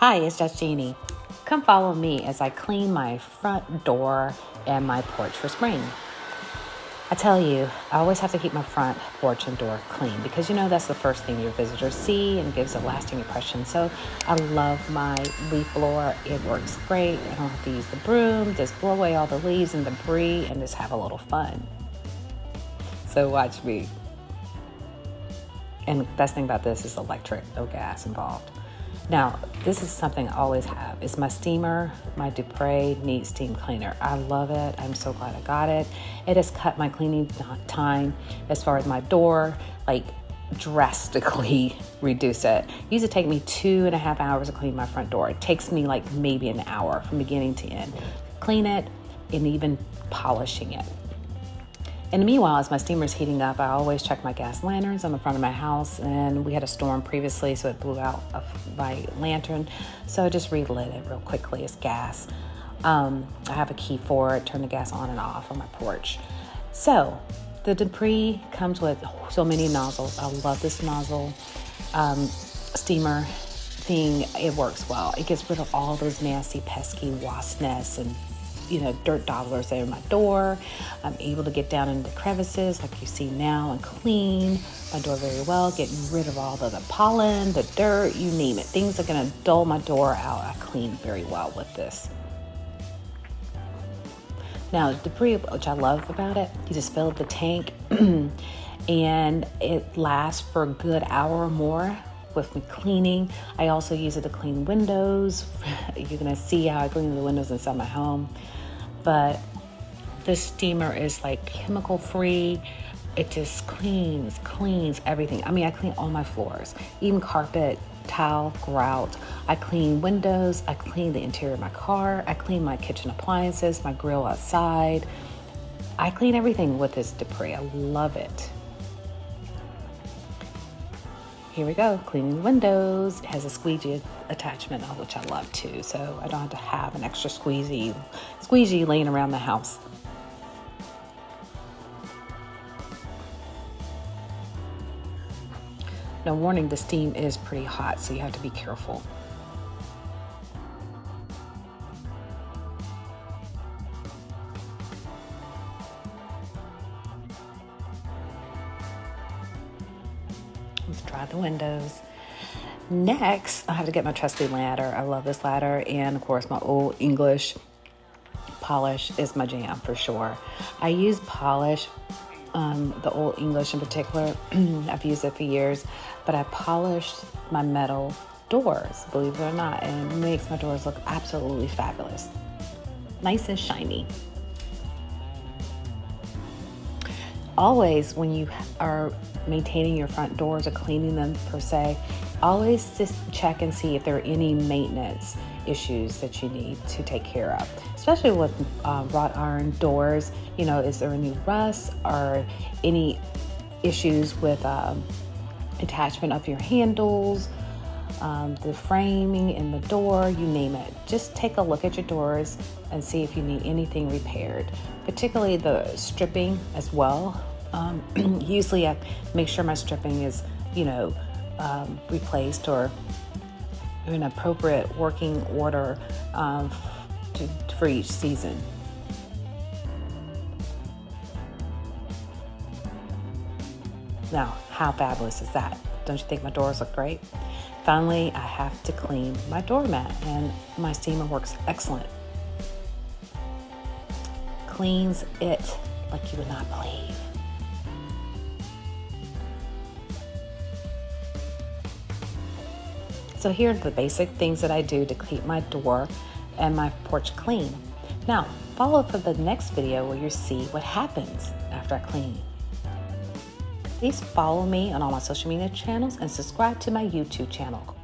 Hi, it's just Jeannie. Come follow me as I clean my front door and my porch for spring. I tell you, I always have to keep my front porch and door clean because that's the first thing your visitors see and gives a lasting impression. So I love my leaf blower. It works great. I don't have to use the broom. Just blow away all the leaves and debris and just have a little fun. So watch me. And the best thing about this is electric, no gas involved. Now, this is something I always have. It's my steamer, my Dupre Neat Steam Cleaner. I love it. I'm so glad I got it. It has cut my cleaning time as far as my door, drastically reduce it. It used to take me 2.5 hours to clean my front door. It takes me maybe an hour from beginning to end. Clean it and even polishing it. And meanwhile, as my steamer's heating up, I always check my gas lanterns on the front of my house. And we had a storm previously, so it blew out my lantern. So I just relit it real quickly. It's gas. I have a key for it, turn the gas on and off on my porch. So the Dupre comes with so many nozzles. I love this nozzle steamer thing. It works well. It gets rid of all those nasty, pesky wasp nests and dirt dabblers that are in my door. I'm able to get down into the crevices like you see now and clean my door very well, getting rid of all the pollen, the dirt, you name it. Things are going to dull my door out. I clean very well with this. Now, Dupre, which I love about it, you just fill up the tank and it lasts for a good hour or more with me cleaning. I also use it to clean windows. You're going to see how I clean the windows inside my home. But this steamer is chemical free. It just cleans everything. I clean all my floors, even carpet, tile, grout. I clean windows. I clean the interior of my car. I clean my kitchen appliances, my grill outside. I clean everything with this Dupre. I love it. Here we go, cleaning windows. It has a squeegee attachment, which I love too, so I don't have to have an extra squeegee laying around the house. Now, warning, the steam is pretty hot, so you have to be careful. Let's dry the windows. Next, I have to get my trusty ladder. I love this ladder, and of course my Old English polish is my jam for sure. I use polish, the Old English in particular. I've used it for years, but I polished my metal doors, believe it or not, and it makes my doors look absolutely fabulous. Nice and shiny. Always, when you are maintaining your front doors or cleaning them per se, always just check and see if there are any maintenance issues that you need to take care of, especially with wrought iron doors. Is there any rust or any issues with attachment of your handles, the framing in the door, you name it. Just take a look at your doors and see if you need anything repaired, particularly the stripping as well. Usually I make sure my stripping is, replaced or in appropriate working order for each season. Now, how fabulous is that? Don't you think my doors look great? Finally, I have to clean my doormat, and my steamer works excellent. Cleans it like you would not believe. So here are the basic things that I do to keep my door and my porch clean. Now, follow for the next video where you see what happens after I clean. Please follow me on all my social media channels and subscribe to my YouTube channel.